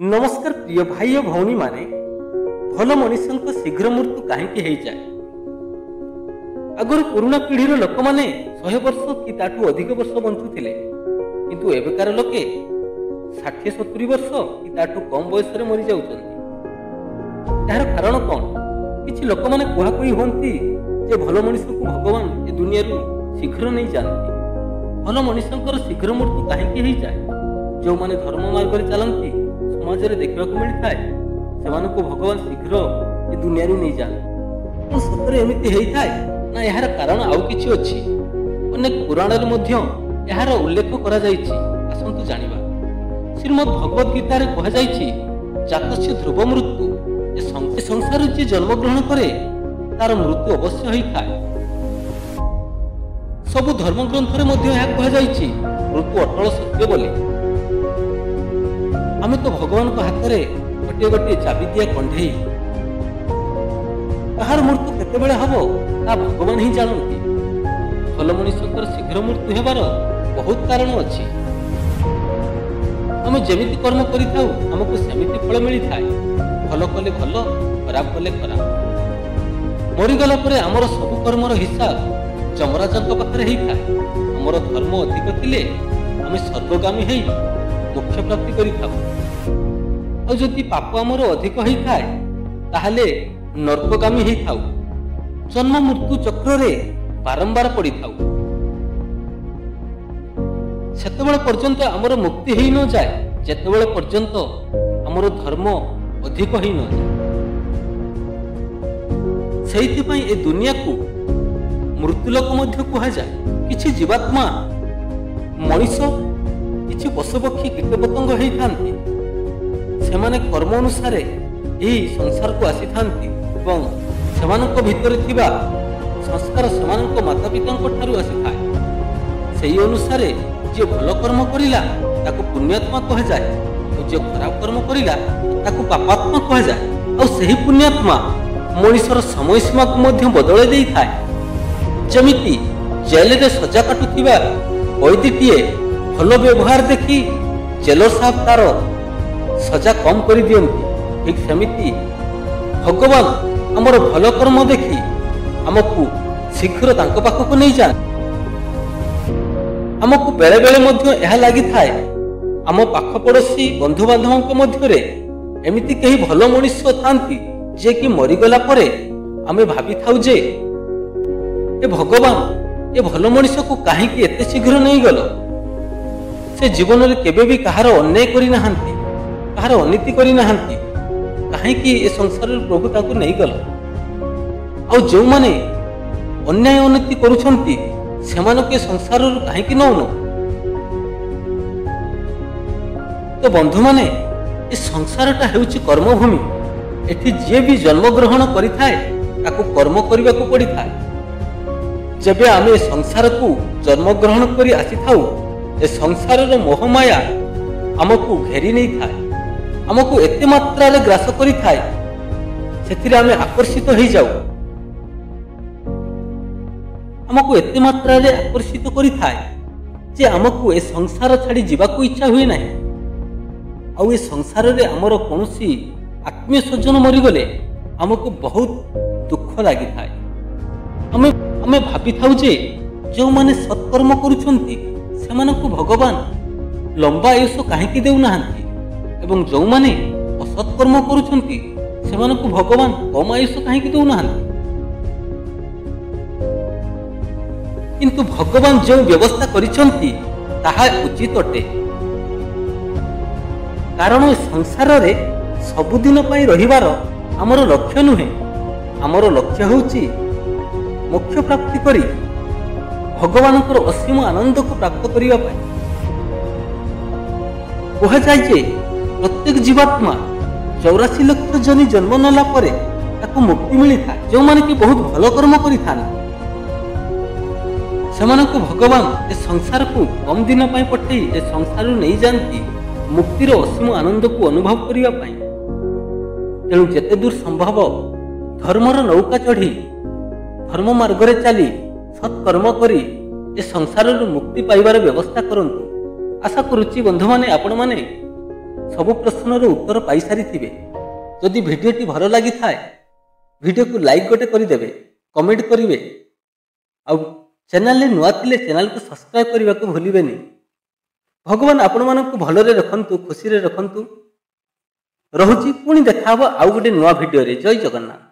नमस्कार प्रिय भाई और भौणी माने भल मनुष्य शीघ्र मृत्यु कहीं जाए। आगर पुराणा पीढ़ीर लोक मैंने 100 वर्ष कि ताठू अधिक वर्ष बंचुले किंतु एबेकार लोके 60-70 वर्ष कि ताठू कम बयस मरी जाउछन्ति। यार कारण कौन? किछि लोक माने कुहाकुही होंती जे भल मनुष्य को भगवान ए दुनिया शीघ्र नहीं जानती। भल मनुष्य शीघ्र मृत्यु कहीं जाए। जो माने धर्म मार्ग चलती समाज में देखा मिलता है से भगवान शीघ्र ए दुनिया नहीं जाने। सतरे एमती होता है ना? यार कारण आउ किछि अछि। अनेक पुराण यार उल्लेख करा जायछि। आसंतु जानिबा। श्रीमद् भगवद गीता कहा जायछि जातस्य ध्रुव मृत्यु। ए संसार जे जन्म ग्रहण करे तार मृत्यु अवश्य होता है। सबु धर्म ग्रंथ कहा जायछि मृत्यु अटल सत्य बोली। आमे तो भगवान को हाथ में गोटे गोटे चाबी दिया कंढे कहार मृत्यु केतेबेले हबो ता भगवान ही जानती। भल मनुष्य शीघ्र मृत्यु हेबार बहुत कारण अछि। आमे जेमिति कर्म करिथाउ हमको सेमिति फल मिली थाए। भल कले भल, खराब कले खराब। मरीगला परे आमर सब कर्मर हिसाब जमराजक पाखरे ही थाए। आमर धर्म अधिक थिले आमे स्वर्गगामी हेई मोक्ष प्राप्ति करिथाउ। और जदि पाप आमर अधिक होता है ताहले नरकगामी होता। जन्म मृत्यु चक्र रे बारंबार पड़ी था। सेतेबेले पर्यंत आमर मुक्ति हो न जाए जेतेबेले पर्यंत आमर धर्म अधिक हो न जाए। सेहिथि पई ए दुनिया को मृत्युलोक मध्य कहा जाए। किछि जीवात्मा मनीष किछि पशुपक्षी कीटपतंग होइथांती। सेमाने कर्म अनुसार यही संसार को आसी थांती एवं सेमानक भितर थिबा संस्कार सेमानक माता पितांक ठारू आसी थाए। सेही अनुसार जे भल कर्म करिला ताको पुण्यात्मा कहा जाए और जे खराब कर्म करिला ताको पापात्मा कहा जाए। और सेही पुण्यात्मा मनुष्यर समय सीमा को मध्य बदलै देई थाए। जेमिति जेल रे सजा काटुथिबा कैदीटीए भल व्यवहार देखी जेलर साहब तार सजा कम कर दियंती। ठीक सेमिति भगवान आमर भल कर्म देखी आमको शीघ्र तांको पाखक नहीं जाए। आमको बेले बेले मध्य यह लगी थाए आम पाख पड़ोसी बंधु बांधव मध्य एमिति कहीं भल मनुष्य थांती जे कि मरीगला परे आमे भावी थाउ जे ए भगवान ए भल मनुष्य को कहीं एते शीघ्र नहीं गल। से जीवन में केबे भी कहार अन्याय करि नाहंती, कहार अनीति करि नाहंती। कहीं ए संसार प्रभु ताको नहीं गल। और जो माने अन्याय अनीति करुछंती सेमानके संसार कहीं नौन। तो बंधु माने ए संसारटा हेउछि कर्मभूमि। एठी जे भी जन्म ग्रहण करिथाए ताको कर्म करबा को पड़ी थाए। जेबे आमे संसार को जन्म ग्रहण करी आसी थाउ ए संसार मोहमाया आमको घेरी नहीं थाए। आमको एते मात्रा रे ग्रास करी थाए सेथिरे आमे आकर्षित हो जाऊ। आमको एते मात्रा रे आकर्षित करी थाए जे आमको ए संसार छाड़ी जीवा को इच्छा हुए नहीं। आउ ए संसार रे आमर कोनोसी आत्मीय सज्जन मरी गले आमको बहुत दुख लगी थाए। आमे भाबी थाउ जे जो माने सत्कर्म करूछंती सेमानकु भगवान लंबा आयुष कहीं देउ नाहंती एवं जो माने असत्कर्म करूछंती सेमानकु भगवान कम आयुष कहीं देउ नाहंती। किंतु भगवान जो व्यवस्था करिछंती ताहा उचित अटे। कारण संसार रे सबुदिन पई रहिबार हमर लक्ष्य नुहे। हमर लक्ष्य होउची मोक्ष प्राप्ति करी भगवानकर असीम आनंद को प्राप्त करिवा पाई। कहा जाए जे प्रत्येक जीवात्मा 84 लाख जनी जन्म नला परे ताको मुक्ति मिली था। जो माने कि बहुत भल कर्म करि थान सेमानको भगवान ए संसार को कम दिन पाई पठेई ए संसार नहीं जानती मुक्तिर असीम आनंद को अनुभव करिवा पाई। तेणु जेते दूर संभव धर्मर नौका चढ़ी धर्म मार्ग रे चली सत्कर्म करी ए संसार मुक्ति पाइबार व्यवस्था करंतु। आशा करुच्ची बंधु माने आपण माने ସବୁ ପ୍ରଶ୍ନର ଉତ୍ତର ପାଇସାରିଥିବେ। ଯଦି ଭିଡ଼ିଓଟି ଭଲ ଲାଗିଥାଏ ଭିଡ଼ିଓକୁ ଲାଇକ୍ ଗୋଟେ କରିଦେବେ, କମେଣ୍ଟ କରିବେ, ଆଉ ଚ୍ୟାନେଲରେ ନୂଆ ଥିଲେ ଚ୍ୟାନେଲକୁ ସବସ୍କ୍ରାଇବ୍ କରିବାକୁ ଭୁଲିବେନି। ଭଗବାନ ଆପଣମାନଙ୍କୁ ଭଲରେ ରଖନ୍ତୁ, ଖୁସିରେ ରଖନ୍ତୁ। ରହୁଛି, ପୁଣି ଦେଖା ହେବ ଆଉ ଗୋଟେ ନୂଆ ଭିଡ଼ିଓରେ। ଜୟ ଜଗନ୍ନାଥ।